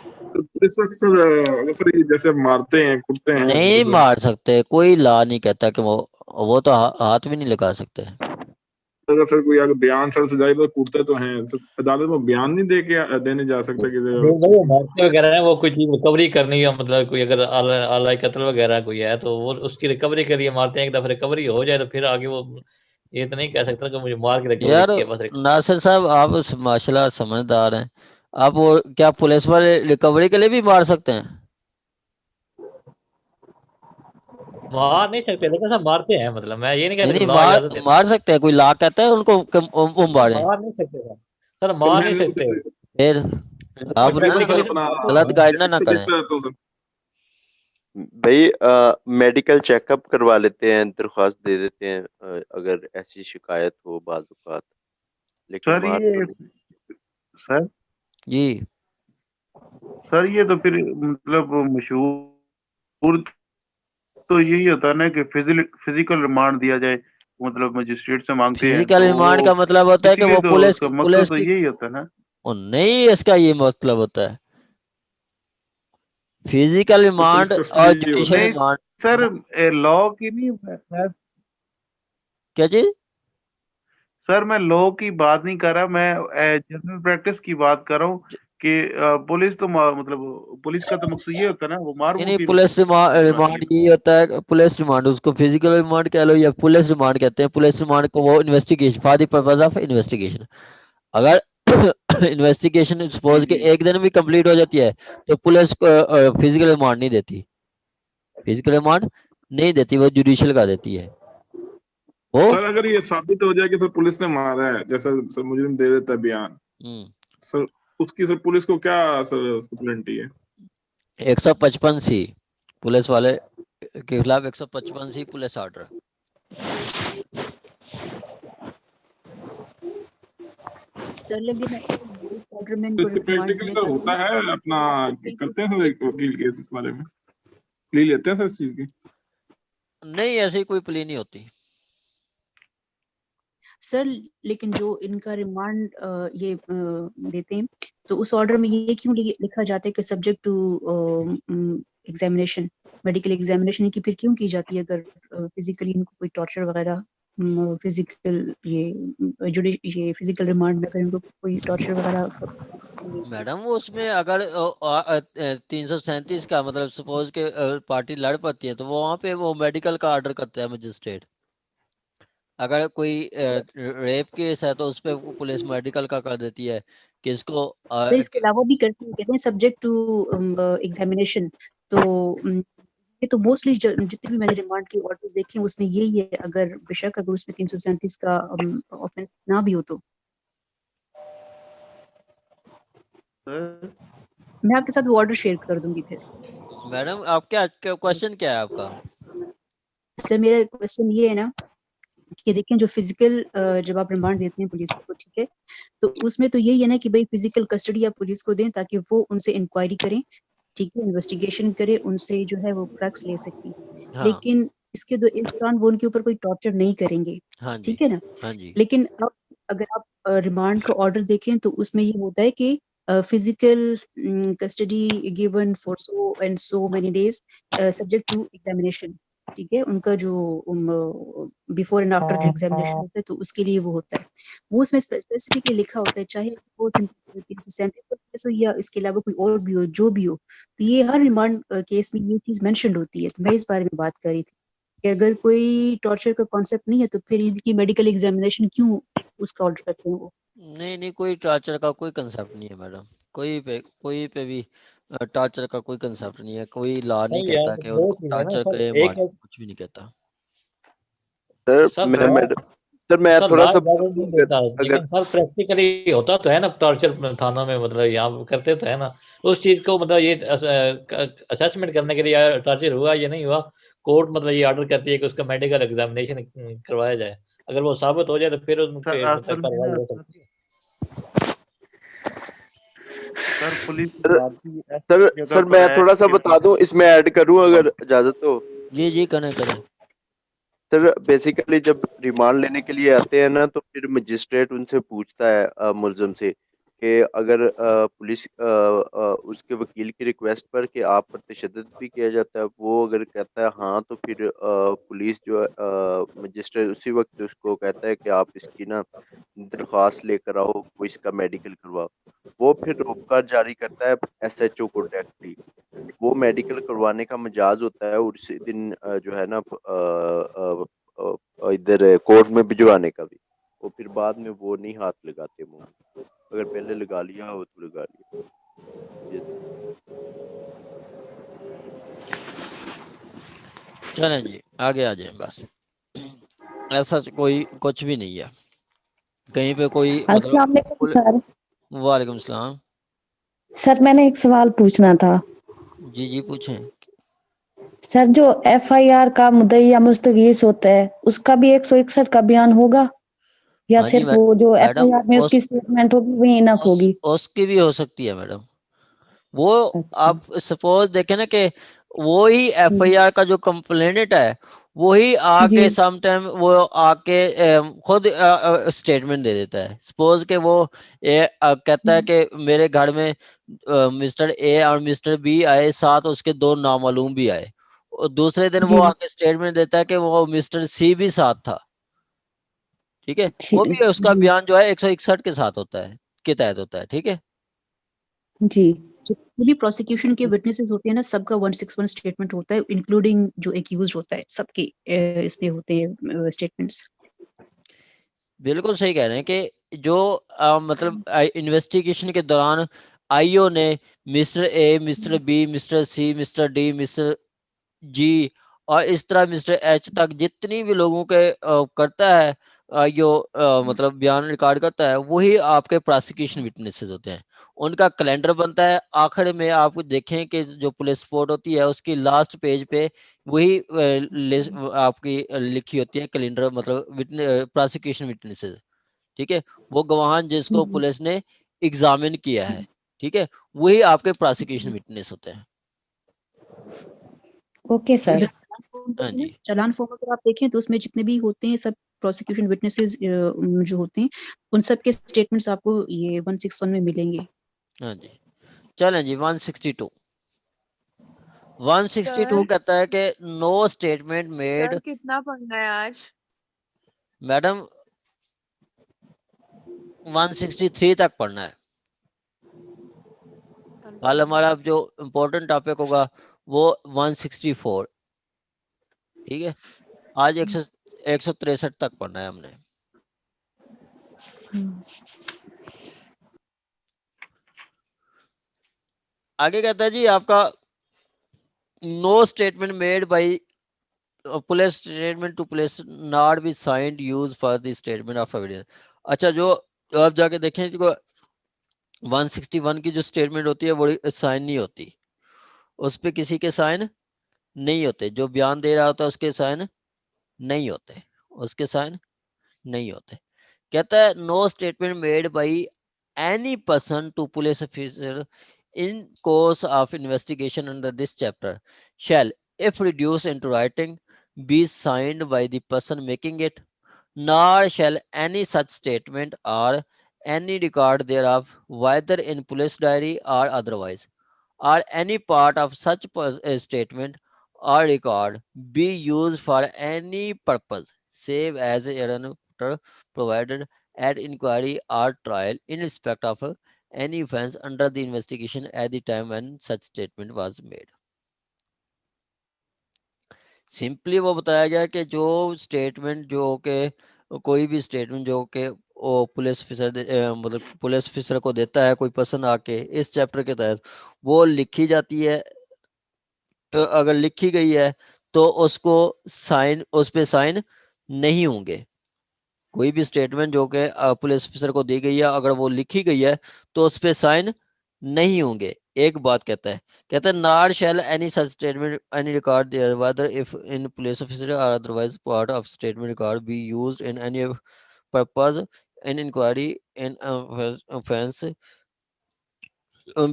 तो पुलिस वाले सर अगर सर ये जैसे मारते हैं कूटते हैं नहीं मतलब मार सकते, कोई ला नहीं कहता कि वो तो हाथ भी नहीं लगा सकते। अगर सर कोई अगर बयान सर से जाए तो कूटते तो हैं सर, अदालत में बयान नहीं दे के देने जा सकता कि जो वो मारते वगैरह है, वो कोई चीज रिकवरी करनी है, मतलब कोई अगर आला कत्ल वगैरह कोई है तो वो उसकी रिकवरी के लिए मारते हैं। एक दफा रिकवरी हो जाए तो फिर आगे वो ये तो नहीं कह सकता कि मुझे मार के रिकवरी यार की है बस। नासिर साहब, आप माशाल्लाह समझदार हैं। आप वो क्या पुलिस वाले रिकवरी के लिए भी मार सकते हैं? मार नहीं सकते लेकिन सब मारते हैं, मतलब मैं ये नहीं नहीं कहता नहीं, कि ला मार इजाजत देता मार सकते हैं, कोई ला कहता है उनको कि वो है। मारे? मार नहीं सकते सर, सर तो मार मैं नहीं सकते। फिर आप फिर ना तो सर प्रैक्टिकली अपना गलत गाइड ना तो करें। देखता है तो सर भाई मेडिकल चेकअप करवा लेते हैं, दरख्वास्त दे देते हैं अगर ऐसी शिकायत हो बाज़ औक़ात, लेकिन सर मार तो ये नहीं। सर जी सर ये तो फिर मतलब मशहूर तो यही होता है ना कि फिजिकल रिमांड दिया जाए, मतलब मजिस्ट्रेट से मांगते हैं फिजिकल तो रिमांड वो का मतलब होता है कि इसीलिए वो तो पुलिस उसका मकसद पुलिस तो की। यही होता है ना। ओ, नहीं, इसका ये मतलब होता है फिजिकल तो पुलिस रिमांड और कस्टडी होता जुडिशियल नहीं है। रिमांड। सर, लॉ की नहीं क्या चीज? सर मैं लॉ की बात नहीं कर रहा, मैं जनरल प्रैक्टिस की बात कर रहा हूँ कि पुलिस तो मतलब पुलिस का तो मकसद ये होता है ना, वो मार नहीं नहीं, मुक्की पुलिस बनाती रिमांड है। ये होता है। पुलिस रिमांड, उसको फिजिकल रिमांड कह लो या पुलिस रिमांड कहते हैं। पुलिस रिमांड को वो investigation, for the purpose of investigation. अगर इन्वेस्टिगेशन जी सपोज के जी। एक दिन में कंप्लीट हो जाती है तो पुलिस को फिजिकल रिमांड नहीं देती। फिजिकल रिमांड नहीं देती, वो जुडिशियल का देती है वो। सर अगर ये साबित हो जाए कि सर पुलिस ने मारा है, जैसा सर मुजरिम दे देता है बयान, हम्म। सर उसकी सर पुलिस को क्या सर उसकी पेनल्टी है? 155 सी, पुलिस वाले के खिलाफ 155 सी पुलिस ऑर्डर। सर लेकिन ऑर्डर में तो इनको इसके रिमांड प्रैक्टिकली दिया सर था होता है अपना, करते हैं सर एक वकील केस इस बारे में प्ली लेते हैं सर इस चीज की? नहीं, ऐसी कोई प्ली नहीं होती। सर। लेकिन जो इनका रिमांड ये देते हैं तो उस ऑर्डर में ये क्यों लिखा जाता है कि subject to examination, medical examination की फिर क्यों की जाती है अगर फिजिकली इनको कोई टॉर्चर वगैरह, फिजिकल ये फिजिकल रिमांड में अगर इनको कोई टॉर्चर वगैरह। मैडम वो उसमें अगर 337 का मतलब सपोज के पार्टी लड़ पाती है तो वो वहाँ पे वो मेडिकल का ऑर्डर करता है मजिस्ट्रेट। अगर कोई रेप केस है तो उस पे पुलिस मेडिकल का कर देती है कि इसको सर इसके अलावा भी करते हैं, कहते हैं सब्जेक्ट टू एग्जामिनेशन। तो ये तो मोस्टली जितने भी मैंने रिमांड के ऑर्डर्स देखे हैं उसमें यही है, अगर बेशक अगर उसमें 337 का ऑफेंस ना भी हो तो। सर मैं आपके साथ वो ऑर्डर शेयर कर दूंगी फिर। मैडम आप क्या क्वेश्चन क्या है आपका? सर मेरा क्वेश्चन ये है ना कि देखें जो फिजिकल जब आप रिमांड देते हैं पुलिस को, ठीक है, तो उसमें तो यही है ना कि भाई फिजिकल कस्टडी आप पुलिस को दें ताकि वो उनसे इंक्वायरी करें, ठीक है, इन्वेस्टिगेशन करे, उनसे जो है वो ड्रग्स ले सकें। हाँ लेकिन इसके इस दौरान वो उनके ऊपर कोई टॉर्चर नहीं करेंगे, हाँ जी ठीक है ना। हाँ जी। लेकिन अब अगर आप रिमांड का ऑर्डर देखें तो उसमें ये होता है कि physical custody given for so and so many days subject to examination, ठीक है, उनका जो बिफोर एंड आफ्टर जो एग्जामिनेशन होता है तो उसके लिए वो होता है, वो उसमें स्पेसिफिकली लिखा होता है, चाहे वो 337 हो या इसके अलावा कोई और भी हो, जो भी हो। तो ये हर रिमांड केस में ये चीज मेंशन्ड होती है। तो मैं इस बारे में बात कर रही थी कि अगर कोई टॉर्चर का कॉन्सेप्ट नहीं है तो फिर इनकी मेडिकल एग्जामिनेशन क्यों उसका ऑर्डर करते हैं वो। नहीं नहीं, कोई टॉर्चर का कोई कंसेप्ट नहीं है मैडम। कोई पे भी टॉर्चर का कोई कंसेप्ट नहीं है। कोई लॉ नहीं नहीं यार, कहता कि दो उनको चीजें ना टॉर्चर सर। करे एक मार, है कुछ भी नहीं कहता। सर सर मैं लॉ, मैडम सर मैं सर थोड़ा लॉ सा इजाजत बताऊं नहीं अगर देता, अगर लेकिन सर प्रैक्टिकली होता तो है ना टॉर्चर थानों में, मतलब यहाँ करते तो है ना उस चीज को, मतलब ये असेसमेंट करने के लिए टॉर्चर हुआ या नहीं हुआ। कोर्ट मतलब ये ऑर्डर करती है कि उसका मेडिकल एग्जामिनेशन करवाया जाए। अगर वो साबित हो जाए तो फिर उन सर पे मतलब असल में कार्रवाई ना हो सर, सकती है। सर पुलिस सर मारती सर ऐसी जगह सर पर मैं है थोड़ा सा कि बता दूं, इसमें ऐड करूं अगर इजाजत हो। जी जी, करें करें। सर बेसिकली जब रिमांड लेने के लिए आते हैं ना, तो फिर मजिस्ट्रेट उनसे पूछता है मुलजिम से कि अगर पुलिस उसके वकील की रिक्वेस्ट पर कि आप पर तशद्दुद भी किया जाता है, वो अगर कहता है हाँ, तो फिर पुलिस जो है मजिस्ट्रेट उसी वक्त उसको कहता है कि आप इसकी ना दरख्वास्त लेकर आओ, वो इसका मेडिकल करवाओ। वो फिर रोका जारी करता है SHO को डायरेक्टली। वो मेडिकल करवाने का मजाज होता है और उसी दिन जो है ना इधर कोर्ट में भिजवाने का भी। वो फिर बाद में वो नहीं हाथ लगाते मुंह में। अगर पहले लगा लिया हो तो लगा लिया। ये चलें जी, आगे आ जाए। बस ऐसा कोई कुछ भी नहीं है कहीं पे कोई अस्सलाम वालेकुम सर। वालेकुम सलाम। सर मैंने एक सवाल पूछना था। जी जी पूछें। सर जो FIR का मुद्दई या मुस्तगीस होता है उसका भी 161 का बयान होगा या हाँ जी सिर्फ वो जो मैडम, FIR में उसकी स्टेटमेंट होगी वही इनफ होगी? उसकी भी हो सकती है मैडम। वो अच्छा। आप सपोज देखें ना कि वो ही FIR का जो कंप्लेनेंट है वही आके जी सम टाइम वो आके खुद स्टेटमेंट दे देता है। सपोज के वो कहता है कि मेरे घर में मिस्टर A और मिस्टर B आए, साथ उसके 2 नामालूम भी आए, और दूसरे दिन वो जी आके स्टेटमेंट देता है कि वो मिस्टर C भी साथ था। ठीक है, वो भी उसका जी बयान जो है 161 के साथ होता है, के तहत होता है। ठीक है जी जितने भी प्रोसिक्यूशन के विटनेसेस होते हैं ना, सबका 161 स्टेटमेंट होता है, इंक्लूडिंग जो एक्यूज होता है, सबके इसमें होते हैं स्टेटमेंट्स। बिल्कुल सही कह रहे हैं कि जो मतलब इन्वेस्टिगेशन के दौरान IO ने mister A, mister B, mister C, mister D, mister G और इस तरह मिस्टर H तक जितनी भी लोगों के करता है IO मतलब बयान रिकॉर्ड करता है, वही आपके प्रोसिक्यूशन विटनेसेस होते हैं। उनका कैलेंडर बनता है। आखिर में आप देखें कि जो पुलिस रिपोर्ट होती है उसकी लास्ट पेज पे वही आपकी लिखी होती है कैलेंडर, मतलब प्रोसिक्यूशन विटनेसेस। ठीक है, वो गवाह जिसको पुलिस ने एग्जामिन किया है, ठीक है, वही आपके प्रोसिक्यूशन विटनेस होते हैं। Okay sir. हाँ जी, चालान फॉर्म अगर आप देखें तो उसमें जितने भी होते हैं सब प्रोसिक्यूशन विटनेसेस जो होते हैं, उन सब के स्टेटमेंट्स आपको ये 161 में मिलेंगे। हाँ जी। चलें जी, 162 सर कहता है कि नो स्टेटमेंट मेड। सर कितना पढ़ना है आज? मैडम 163 तक पढ़ना है। कल हमारा जो इम्पोर्टेंट टॉपिक होगा वो 164। ठीक है, आज 163 तक पढ़ना है हमने। आगे कहता है जी आपका no statement made by police statement to police not be signed use for the statement of evidence. अच्छा, जो आप जाके देखें 161 की जो स्टेटमेंट होती है वो साइन नहीं होती, उस पर किसी के साइन नहीं होते। जो बयान दे रहा होता है उसके साइन नहीं होते, उसके साइन नहीं होते। कहता है no statement made by any person to police officer in course of investigation under this chapter shall, if reduced into writing, be signed by the person making it, nor shall any such statement or any record thereof, whether in police diary or otherwise, or any part of such statement or record, be used for any purpose save as hereafter provided at inquiry or trial in respect of any offense under the investigation at the time when such statement was made. Simply वो बताया गया कि जो statement जो के कोई भी statement जो के वो पुलिस ऑफिसर मतलब पुलिस ऑफिसर को देता है कोई पर्सन आके इस चैप्टर के तहत, वो लिखी जाती है। तो अगर लिखी गई है तो उसको साइन, उस पे साइन नहीं होंगे। कोई भी स्टेटमेंट जो कि पुलिस ऑफिसर को दी गई है, अगर वो लिखी गई है तो उस पे साइन नहीं होंगे। एक बात कहता है not shall any such statement any record there whether if in police officer और otherwise part of statement record be used in any purpose in inquiry in offence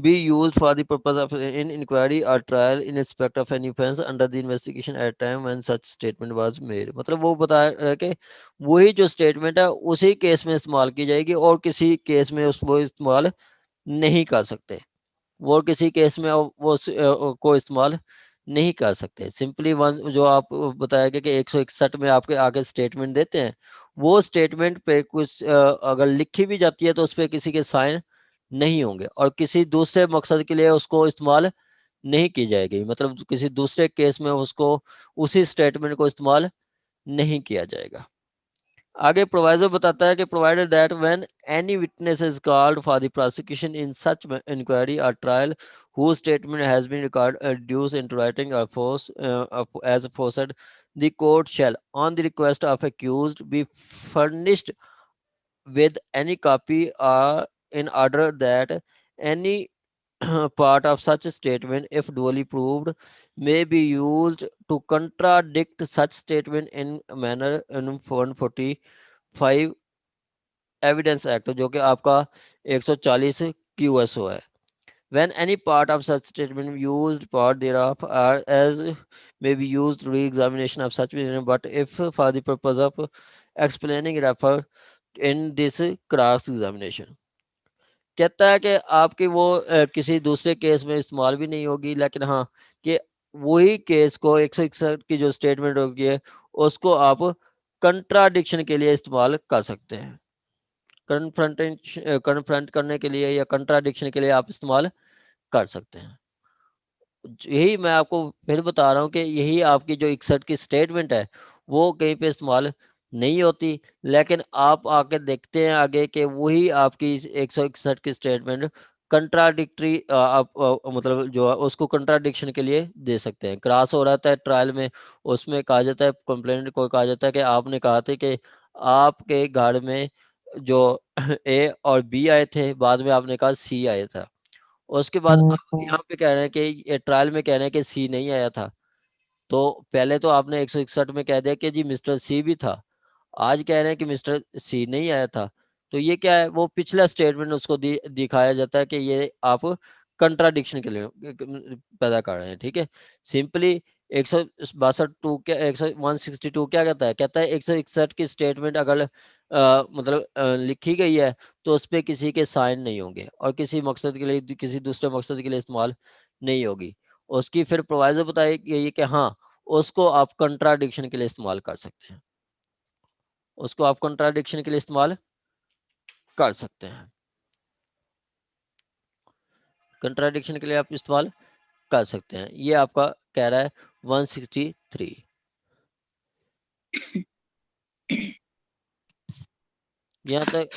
be used for the purpose of in inquiry or trial in respect of any offense under the investigation at time when such statement was made। मतलब वो बताया है कि वही जो statement है उसी case में इस्तेमाल की जाएगी और किसी केस में वो इस्तेमाल नहीं कर सकते, वो किसी केस में वो को इस्तेमाल नहीं कर सकते। सिंपली वन जो आप बताया गया कि 161 में आपके आगे स्टेटमेंट देते हैं, वो स्टेटमेंट पे कुछ अगर लिखी भी जाती है तो उस पर किसी के साइन नहीं होंगे और किसी दूसरे मकसद के लिए उसको इस्तेमाल नहीं की जाएगी, मतलब किसी दूसरे केस में उसको उसी स्टेटमेंट को इस्तेमाल नहीं किया जाएगा। आगे प्रोवाइजर बताता है कि provided that when any witness is called for the prosecution in such inquiry और trial whose statement has been recorded adduced into writing or force as aforesaid, the court shall on the request of accused be furnished with any copy or in order that any part of such statement, if duly proved, may be used to contradict such statement in manner in 145 evidence act जो कि आपका 140 QSO है। When any part of such statement used part thereof are as may be used re-examination of such witness, but if for the purpose of explaining refer in this cross examination, कहता है कि आपकी वो किसी दूसरे case में इस्तेमाल भी नहीं होगी, लेकिन हाँ कि वही केस को 161 की जो स्टेटमेंट होगी है उसको आप कंट्राडिक्शन के लिए इस्तेमाल कर सकते हैं। कन्फ्रंट करने के लिए या कंट्राडिक्शन के लिए आप इस्तेमाल कर सकते हैं। यही मैं आपको फिर बता रहा हूँ कि यही आपकी जो 61 की स्टेटमेंट है वो कहीं पे इस्तेमाल नहीं होती, लेकिन आप आके देखते हैं आगे कि वही आपकी 161 की स्टेटमेंट कंट्राडिक्टरी आप मतलब जो है उसको कंट्राडिक्शन के लिए दे सकते हैं। क्रॉस हो रहा था ट्रायल में, उसमें कहा जाता है कंप्लेंट को कहा जाता है कि आपने कहा था कि आपके घर में जो ए और बी आए थे, बाद में आपने कहा सी आया था। उसके बाद आप यहाँ पे कह रहे हैं कि ट्रायल में कह रहे हैं कि सी नहीं आया था, तो पहले तो आपने 161 में कह दिया कि जी मिस्टर सी भी था, आज कह रहे हैं कि मिस्टर सी नहीं आया था। तो ये क्या है, वो पिछला स्टेटमेंट उसको दिखाया जाता है कि ये आप कंट्राडिक्शन के लिए पैदा कर रहे हैं। ठीक है, सिंपली 162 टू क्या 162 क्या कहता है 161 की स्टेटमेंट अगर मतलब लिखी गई है तो उस पर किसी के साइन नहीं होंगे और किसी मकसद के लिए किसी दूसरे मकसद के लिए इस्तेमाल नहीं होगी। उसकी फिर प्रोवाइजर बताई गई कि हाँ उसको आप कंट्राडिक्शन के लिए इस्तेमाल कर सकते हैं, उसको आप कंट्राडिक्शन के लिए इस्तेमाल कर सकते हैं, कंट्राडिक्शन के लिए आप इस्तेमाल कर सकते हैं। ये आपका कह रहा है 163। यहाँ तक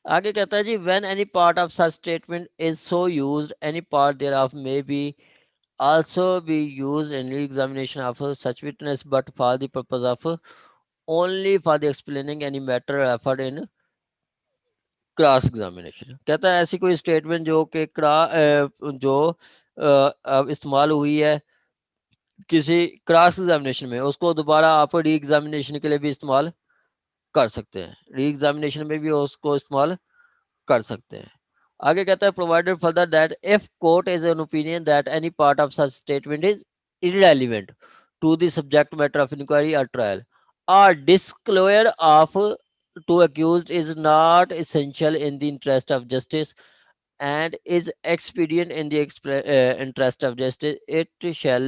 आगे कहता है जी when any part of such statement is so used, any part thereof may be also be used in re-examination of such witness, but for the purpose of only for the explaining any matter referred in cross examination. कहता है ऐसी कोई statement जो कि जो अब इस्तेमाल हुई है किसी क्रॉस एग्जामिनेशन में, उसको दोबारा आप री एग्जामिनेशन के लिए भी इस्तेमाल कर सकते हैं, री एग्जामिनेशन में भी उसको इस्तेमाल कर सकते हैं। आगे कहता है provided further that if court is an opinion that any part of such statement is irrelevant to the subject matter of inquiry और ट्रायल और disclosure of to accused is not essential in the interest of justice and is expedient in the interest of justice, it shall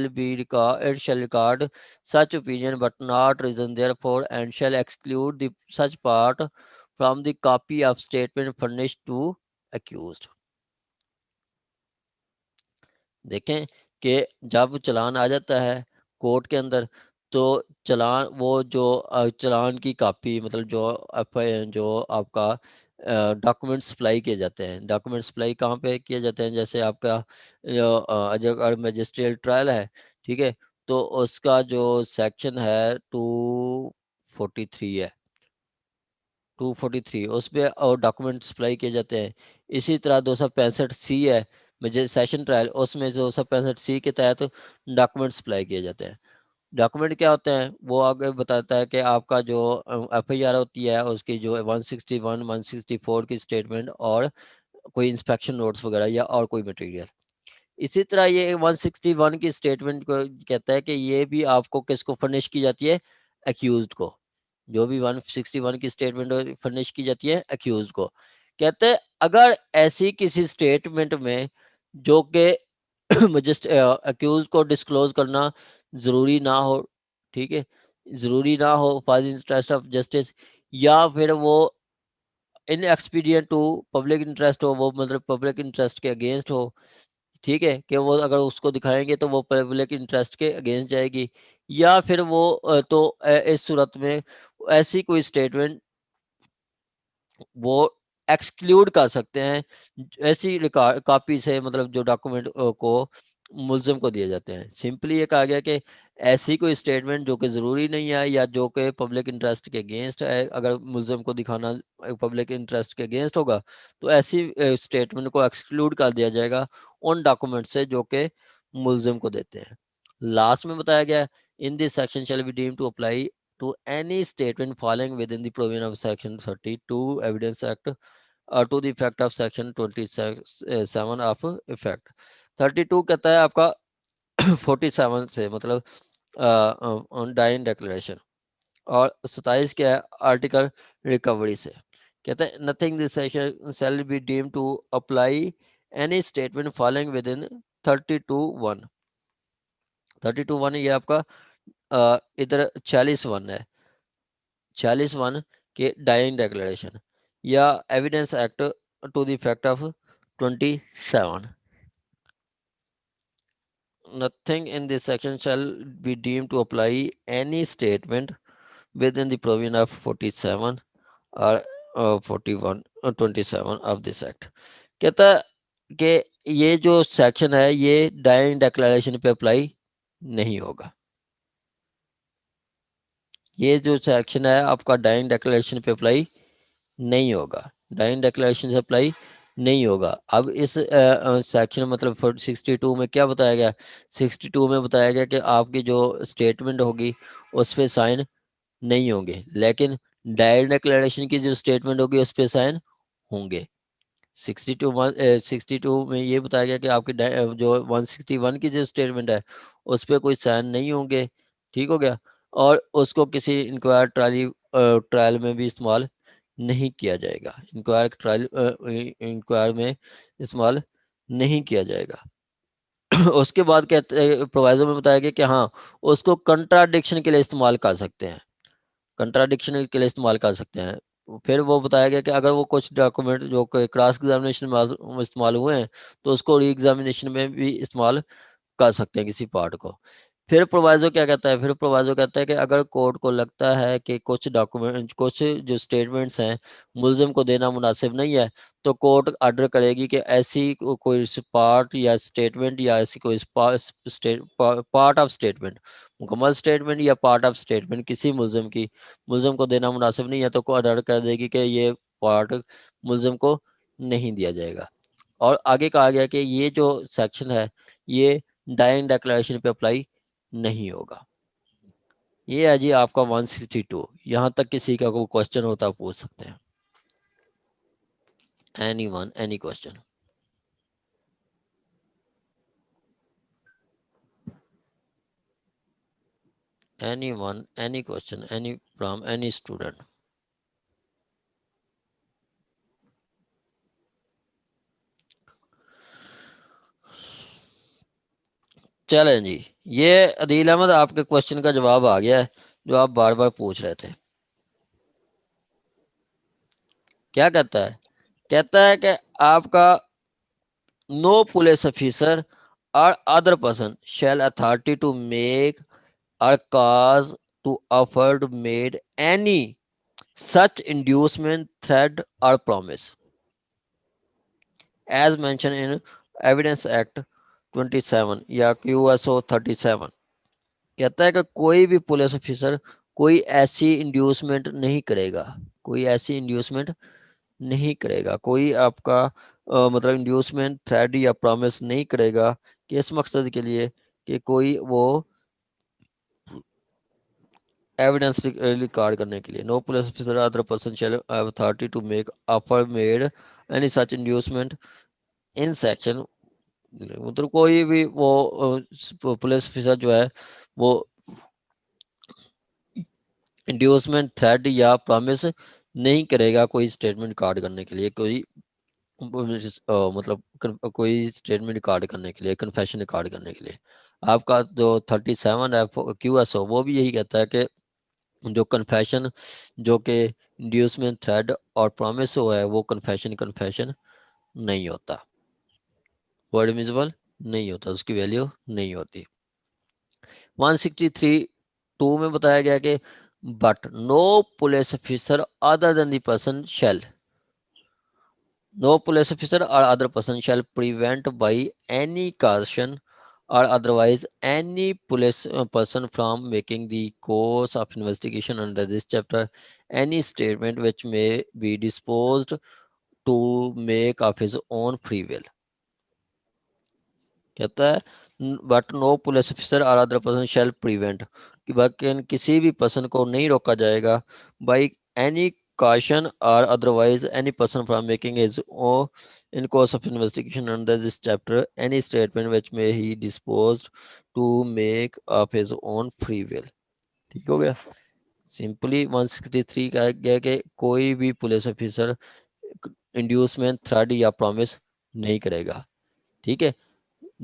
regard such opinion but not reason therefore and shall exclude the such part from the copy of statement furnished to accused। देखें कि जब चालान आ जाता है court के अंदर तो चालान वो जो चालान की कॉपी मतलब जो आपका डॉक्यूमेंट सप्लाई किए जाते हैं, डॉक्यूमेंट सप्लाई कहाँ पे किए जाते हैं, जैसे आपका अगर मजिस्ट्रियल ट्रायल है, ठीक है, तो उसका जो सेक्शन है 243 है, 243 उस पे और डॉक्यूमेंट सप्लाई किए जाते हैं। इसी तरह 265C है मुझे सेशन ट्रायल, उसमें 265C के तहत डॉक्यूमेंट सप्लाई किए जाते हैं। डॉक्यूमेंट क्या होते हैं वो आगे बताता है कि आपका जो FIR होती है उसकी जो 161 164 की स्टेटमेंट और कोई इंस्पेक्शन नोट्स वगैरह या और कोई मटेरियल। इसी तरह ये 161 की स्टेटमेंट को कहता है कि ये भी आपको किसको फर्निश की जाती है, एक्यूज्ड को। जो भी 161 की स्टेटमेंट फर्निश की जाती है एक्यूज को। कहते हैं अगर ऐसी किसी स्टेटमेंट में जो कि एक्यूज को डिस्क्लोज करना जरूरी ना हो, ठीक है, जरूरी ना हो for the interest of justice, या फिर वो इन एक्सपीडियंट टू पब्लिक इंटरेस्ट हो, वो मतलब पब्लिक इंटरेस्ट के अगेंस्ट हो, ठीक है, कि वो अगर उसको दिखाएंगे तो वो पब्लिक इंटरेस्ट के अगेंस्ट जाएगी, या फिर वो इस सूरत में ऐसी कोई स्टेटमेंट वो एक्सक्लूड कर सकते हैं ऐसी कॉपी से, मतलब जो डॉक्यूमेंट को मुलजिम को दिए जाते हैं। सिंपली ये कहा गया कि ऐसी कोई स्टेटमेंट जो कि ज़रूरी नहीं है या जो कि पब्लिक इंटरेस्ट के अगेंस्ट है, अगर मुलजिम को दिखाना पब्लिक इंटरेस्ट के अगेंस्ट होगा तो ऐसी स्टेटमेंट को एक्सक्लूड कर दिया जाएगा उन डॉक्यूमेंट से जो कि मुलजिम को देते हैं। लास्ट में बताया गया in this section shall be deemed to apply to any statement falling within the provision of Section 32 Evidence Act or to the effect of Section 27 of effect। 32 कहता है आपका 47 से मतलब ऑन डाइन डिक्लेरेशन, और 27 क्या है आर्टिकल रिकवरी से। कहता है nothing this section shall be deemed to apply any statement following within 32(1). 32(1) ये आपका इधर 40(1) है, 40(1) के डाइंग डिक्लेरेशन या evidence act to the effect of 27। Nothing in this section shall be deemed to apply any statement within the provision of 47 or 41 or 27 of this act। कहता है कि ये जो सेक्शन है ये डाइंग डिक्लेरेशन पे apply नहीं होगा। ये जो सेक्शन है आपका डाइंग डिक्लेरेशन पे अप्लाई नहीं होगा, डाइंग डिक्लेरेशन से अप्लाई नहीं होगा। अब इस सेक्शन मतलब 62 में क्या बताया गया, 62 में बताया गया कि आपकी जो स्टेटमेंट होगी उस पर साइन नहीं होंगे, लेकिन डाइंग डिक्लेरेशन की जो स्टेटमेंट होगी उस पर साइन होंगे। 62 में ये बताया गया कि आपकी जो 161 की जो स्टेटमेंट है उस पर कोई साइन नहीं होंगे, ठीक हो गया, और उसको किसी इंक्वायर ट्रायल में भी इस्तेमाल नहीं किया जाएगा, इंक्वायर में इस्तेमाल नहीं किया जाएगा। उसके बाद कहते प्रोवाइजो में बताया गया कि हाँ उसको कंट्राडिक्शन के लिए इस्तेमाल कर सकते हैं, कंट्राडिक्शन के लिए इस्तेमाल कर सकते हैं। फिर वो बताया गया कि अगर वो कुछ डॉक्यूमेंट जो क्रॉस एग्जामिनेशन में इस्तेमाल हुए हैं तो उसको री एग्जामिनेशन में भी इस्तेमाल कर सकते हैं किसी पार्ट को। फिर प्रोवाइजो क्या कहता है, फिर प्रोवाइजो कहता है कि अगर कोर्ट को लगता है कि कुछ डॉक्यूमेंट कुछ जो स्टेटमेंट्स हैं मुलजिम को देना मुनासिब नहीं है तो कोर्ट ऑर्डर करेगी कि ऐसी कोई पार्ट या स्टेटमेंट या ऐसी कोई पार्ट ऑफ स्टेटमेंट, मुकम्मल स्टेटमेंट या पार्ट ऑफ स्टेटमेंट किसी मुलजिम को देना मुनासिब नहीं है तो कोर्ट ऑर्डर कर देगी कि ये पार्ट मुलजिम को नहीं दिया जाएगा। और आगे कहा गया कि ये जो सेक्शन है ये डाइंग डिक्लेरेशन पे अप्लाई नहीं होगा। ये है जी आपका 162। यहाँ तक किसी का कोई क्वेश्चन होता पूछ सकते हैं। Anyone any question? anyone any question any from any student? चलें जी, ये अदील अहमद आपके क्वेश्चन का जवाब आ गया है जो आप बार बार पूछ रहे थे। क्या कहता है, कहता है कि आपका नो पुलिस ऑफिसर और other person shall authority to make or cause to offered made any such inducement, threat or promise as mentioned in Evidence Act 27 या QSO 37। कहता है कि कोई भी पुलिस ऑफिसर कोई ऐसी इंड्यूसमेंट नहीं करेगा, कोई ऐसी इंड्यूसमेंट नहीं करेगा, कोई आपका मतलब इंड्यूसमेंट, थ्रेड या प्रॉमिस नहीं करेगा कि इस मकसद के लिए कि कोई वो एविडेंस रिकॉर्ड करने के लिए। No police officer other person shall have authority to make offer made any such inducement in section, मतलब कोई भी वो पुलिस ऑफिसर जो है वो इंड्यूसमेंट, थ्रेड या प्रॉमिस नहीं करेगा कोई स्टेटमेंट रिकॉर्ड करने के लिए, कोई मतलब कोई स्टेटमेंट रिकॉर्ड करने के लिए, कन्फेशन रिकॉर्ड करने के लिए। आपका जो 37 QSO वो भी यही कहता है कि जो कन्फेशन जो कि इंड्यूसमेंट, थ्रेड और प्रॉमिस हो है वो कन्फेशन नहीं होता, वो एडमिसिबल नहीं होता, उसकी वैल्यू नहीं होती। 163(2) में बताया गया कि but no police officer other than the person shall, no police officer or other person shall prevent by any caution or otherwise any police person from making the course of investigation under this chapter any statement which may be disposed to make of his own free will। कहता है but no police officer और other person शैल prevent, कि बाकी किसी भी person को नहीं रोका जाएगा by any caution or otherwise any person from making his own in course of investigation under this chapter any statement which may he disposed to make of his own free will। ठीक हो गया। Simply 163 कहा गया कि कोई भी police officer inducement, thread या promise नहीं करेगा। ठीक है।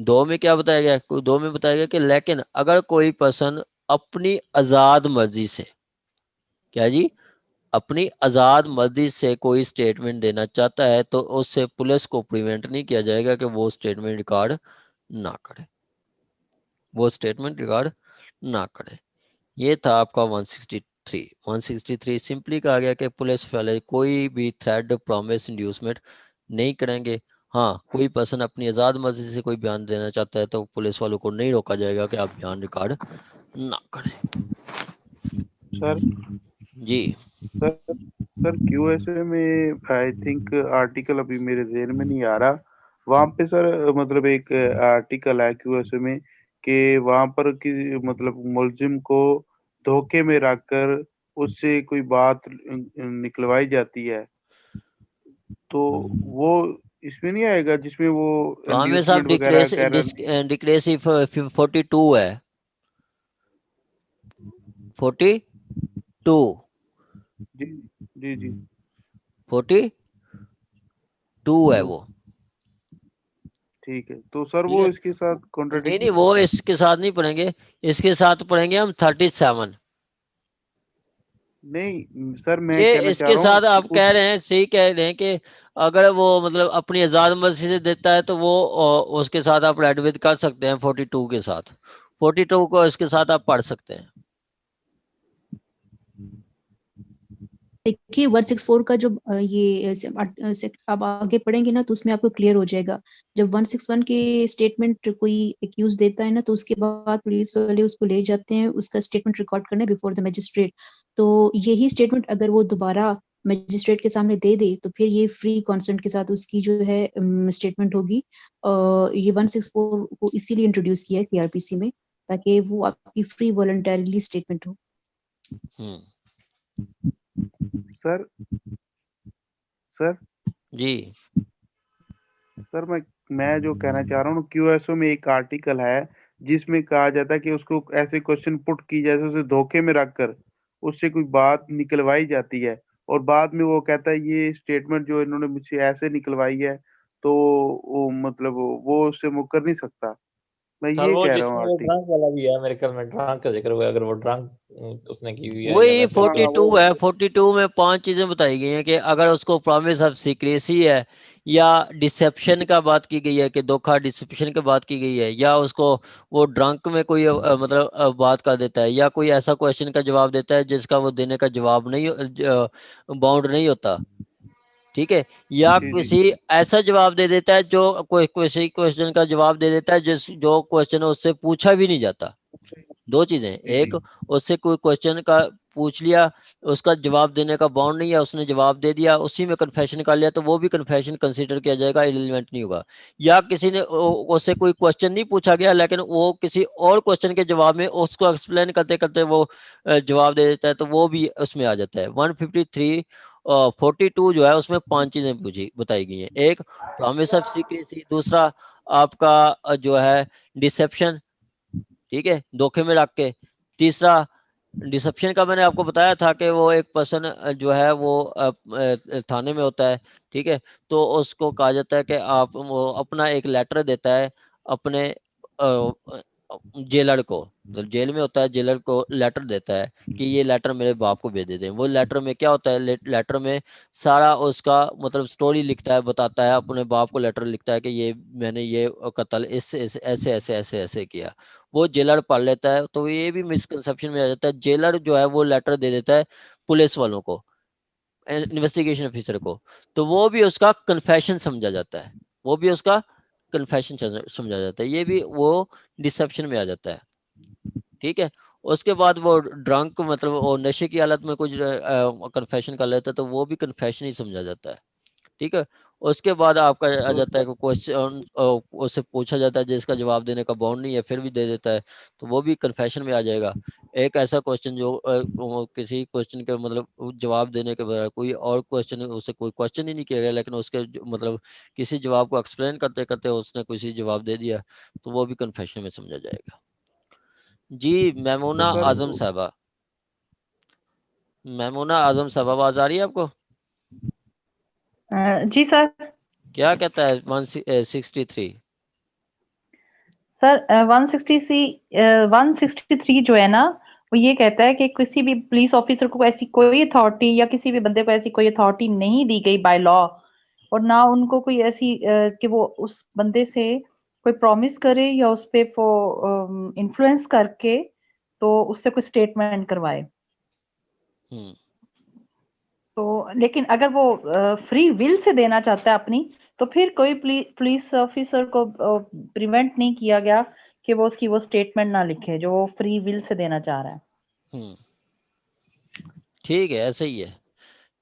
2 में क्या बताया गया? 2 में बताया गया कि लेकिन अगर कोई पर्सन अपनी आजाद मर्जी से, क्या जी, अपनी आजाद मर्जी से कोई स्टेटमेंट देना चाहता है तो उससे पुलिस को प्रिवेंट नहीं किया जाएगा कि वो स्टेटमेंट रिकॉर्ड ना करे, वो स्टेटमेंट रिकॉर्ड ना करे। ये था आपका 163। 163 सिंपली कहा गया कि पुलिस वाले कोई भी थ्रेड, प्रॉमिस, इंड्यूसमेंट नहीं करेंगे। हाँ, कोई पर्सन अपनी आजाद मर्जी से कोई बयान देना चाहता है तो पुलिस वालों को नहीं रोका जाएगा कि आप बयान रिकॉर्ड ना करें। सर जी सर QSA में आई थिंक आर्टिकल अभी मेरे ज़हन में नहीं आ रहा, वहाँ पे सर मतलब एक आर्टिकल है QSA में कि वहाँ पर कि मतलब मुलजिम को धोखे में रखकर उससे कोई बात निकलवाई जाती है, तो वो इसमें नहीं आएगा जिसमें वो प्रॉमिस ऑफ इंड्यूसमेंट वगैरह कह रहे हैं? डिक्रेसिव 42 है, 42 जी जी जी 42 है वो। ठीक है, तो सर ठीक वो है। इसके साथ नहीं कॉन्ट्रडिक्ट नहीं, वो इसके साथ नहीं पढ़ेंगे, इसके साथ पढ़ेंगे हम 37। नहीं सर, मैं ये कहना चाह इसके रहा साथ हूँ आप कह रहे हैं, सही कह रहे हैं कि अगर वो मतलब अपनी आजाद मर्जी से देता है तो वो उसके साथ आप रेड विद कर सकते हैं 42 के साथ। 42 को इसके साथ आप पढ़ सकते हैं। देखिए 164 का जो ये आप आगे पढ़ेंगे ना तो उसमें आपको क्लियर हो जाएगा। जब 161 के स्टेटमेंट कोई एक्यूज देता है ना तो उसके बाद पुलिस वाले उसको ले जाते हैं उसका स्टेटमेंट रिकॉर्ड करने बिफोर द मजिस्ट्रेट। तो यही स्टेटमेंट अगर वो दोबारा मजिस्ट्रेट के सामने दे दे तो फिर ये फ्री कंसेंट के साथ उसकी जो है स्टेटमेंट होगी। ये 164 को इसीलिए इंट्रोड्यूस किया है CRPC में ताकि वो आपकी फ्री वॉलंटरीली स्टेटमेंट हो। सर सर जी सर मैं जो कहना चाह रहा हूँ, QSO में एक आर्टिकल है जिसमें कहा जाता है कि उसको ऐसे क्वेश्चन पुट की जैसे उसे धोखे में रखकर उससे कोई बात निकलवाई जाती है और बाद में वो कहता है ये स्टेटमेंट जो इन्होंने मुझसे ऐसे निकलवाई है, तो वो मतलब वो उससे मुकर नहीं सकता। मैं सर ये वो कह रहा जिसमें हूँ वो आर्टिकल। ड्रंक वाला भी है, मेरे ख्याल में ड्रंक का जिक्र हुआ है, अगर वो ड्रंक उसने की हुई है या वही वैसे 42 है। 42 में 5 चीजें बताई गई हैं कि अगर उसको प्रॉमिस ऑफ सीक्रेसी है या डिसेप्शन का बात की गई है कि धोखा, डिसेप्शन की बात की गई है, या उसको वो ड्रंक में कोई मतलब बात कर देता है, या कोई ऐसा क्वेश्चन का जवाब देता है जिसका वो देने का जवाब नहीं बाउंड नहीं होता। ठीक है। या जी जी किसी ऐसा जवाब दे देता है जो कोई किसी क्वेश्चन का जवाब दे देता है जो क्वेश्चन उससे पूछा भी नहीं जाता। 2 चीजें, जी एक उससे कोई क्वेश्चन का पूछ लिया, उसका जवाब देने का बाउंड नहीं है, उसने जवाब दे दिया, उसी में कन्फेशन कर लिया, तो वो भी कन्फेशन कंसीडर किया जाएगा, इररिलेवेंट नहीं होगा। या किसी ने उससे कोई क्वेश्चन नहीं पूछा गया, लेकिन वो किसी और क्वेश्चन के जवाब में उसको एक्सप्लेन करते करते वो जवाब दे देता है, तो वो भी उसमें आ जाता है। 153 42 जो है उसमें 5 चीजें पूछी बताई गई हैं। एक प्रॉमिस ऑफ सीक्रेसी, दूसरा आपका जो है डिसेप्शन, ठीक है, धोखे में रख के, तीसरा डिसेप्शन का मैंने आपको बताया था कि वो एक पर्सन जो है वो थाने में होता है, ठीक है, तो उसको कहा जाता है कि आप वो अपना एक लेटर देता है अपने जेलर को, तो जेल में होता है, जेलर को लेटर देता है कि ये लेटर मेरे बाप को भेज देते हैं। वो लेटर में क्या होता है, लेटर में सारा उसका मतलब स्टोरी लिखता है, बताता है, अपने बाप को लेटर लिखता है कि ये मैंने ये कत्ल इस ऐसे ऐसे ऐसे ऐसे किया। वो जेलर पढ़ लेता है, तो ये भी मिसकंसेप्शन में आ जाता है। जेलर जो है वो लेटर दे देता है पुलिस वालों को, इन्वेस्टिगेशन ऑफिसर को, तो वो भी उसका कन्फेशन समझा जाता है, वो भी उसका कन्फेशन समझा जाता है, ये भी वो डिसेप्शन में आ जाता है, ठीक है। उसके बाद वो ड्रंक मतलब वो नशे की हालत में कुछ कन्फेशन कर लेता है, तो वो भी कन्फेशन ही समझा जाता है, ठीक है। उसके बाद आपका आ जाता है कि क्वेश्चन उससे पूछा जाता है जिसका जवाब देने का बाउंड नहीं है, फिर भी दे देता है, तो वो भी कन्फेशन में आ जाएगा। एक ऐसा क्वेश्चन जो किसी क्वेश्चन के मतलब जवाब देने के बजाय कोई और क्वेश्चन, उससे कोई क्वेश्चन ही नहीं किया गया, लेकिन उसके मतलब किसी जवाब को एक्सप्लेन करते करते उसने किसी जवाब दे दिया, तो वो भी कन्फेशन में समझा जाएगा। जी मैमूना तो सर आजम साहबा, मैमूना आजम साहबा, आवाज आ रही है आपको? जी सर। क्या कहता है 163? सर 163 जो है ना, वो ये कहता है कि किसी भी पुलिस ऑफिसर को ऐसी कोई अथॉरिटी या किसी भी बंदे को ऐसी कोई अथॉरिटी नहीं दी गई बाय लॉ, और ना उनको कोई ऐसी कि वो उस बंदे से कोई प्रॉमिस करे या उस पे वो इन्फ्लुएंस करके तो उससे कोई स्टेटमेंट करवाए। तो लेकिन अगर वो फ्री विल से देना चाहता है अपनी, तो फिर कोई पुलिस ऑफिसर को प्रिवेंट नहीं किया गया कि वो उसकी वो स्टेटमेंट ना लिखे जो वो फ्री विल से देना चाह रहा है। ठीक है, ऐसे ही है,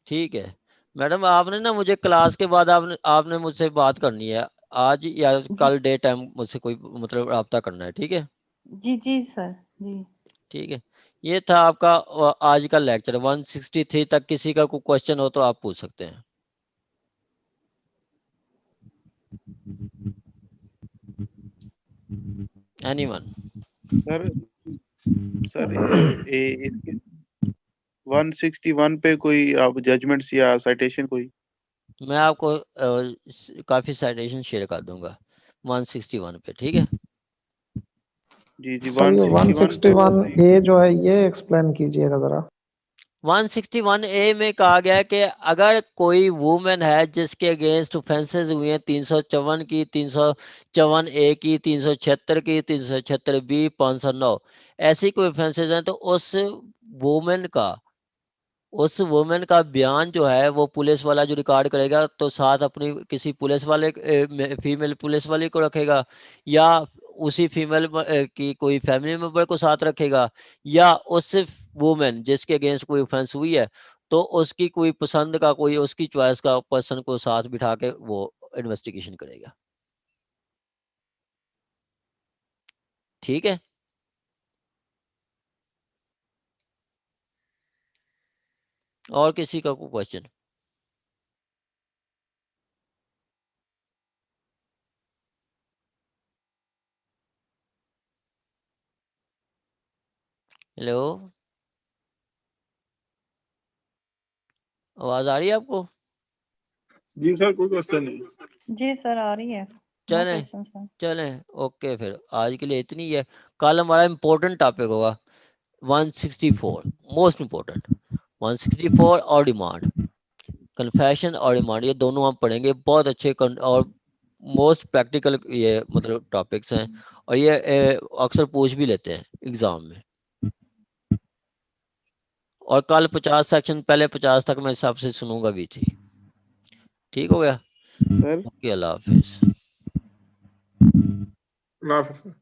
ठीक है। मैडम आपने ना मुझे क्लास के बाद आपने मुझसे बात करनी है, आज या कल डे टाइम मुझसे कोई मतलब रब्ता करना है, ठीक है? जी जी सर जी। ठीक है, ये था आपका आज का लेक्चर। 163 तक किसी का कोई क्वेश्चन हो तो आप पूछ सकते हैं। एनीवन? सर इसके 161 पे कोई आप जजमेंट्स या साइटेशन कोई? मैं आपको काफी साइटेशन शेयर कर दूंगा 161 पे, ठीक है? जी जी। सर ये 161 ए जो है ये एक्सप्लेन कीजिएगा जरा। 161 ए में कहा गया है कि अगर कोई वुमेन है जिसके अगेंस्ट ऑफेंसेस हुए हैं 354 की, 354 ए की, 376 की, 376 बी, 509, ऐसी कोई ऑफेंसेस हैं, तो उस वुमेन का बयान जो है वो पुलिस वाला जो रिकॉर्ड करेगा, तो साथ अपनी किसी पुलिस वाले फीमेल पुलिस वाले को रखेगा, या उसी फीमेल की कोई फैमिली मेंबर को साथ रखेगा, या उस वुमेन जिसके अगेंस्ट कोई ऑफेंस हुई है तो उसकी कोई पसंद का कोई उसकी चॉइस का पर्सन को साथ बिठा के वो इन्वेस्टिगेशन करेगा, ठीक है? और किसी का कोई क्वेश्चन? हेलो, आवाज आ रही है आपको? जी सर, कोई क्वेश्चन नहीं। जी सर आ रही है। चलें चलें, ओके, फिर आज के लिए इतनी ही है। कल हमारा इम्पोर्टेंट टॉपिक होगा 164, मोस्ट इम्पोर्टेंट 164 और डिमांड, कन्फेशन और डिमांड, ये दोनों हम पढ़ेंगे। बहुत अच्छे और मोस्ट प्रैक्टिकल ये मतलब टॉपिक्स हैं, और ये अक्सर पूछ भी लेते हैं एग्जाम में। और कल 50 सेक्शन, पहले 50 तक मैं सबसे सुनूंगा भी थी, ठीक हो गया? ओके, अल्लाह हाफिज। अल्लाह हाफिज।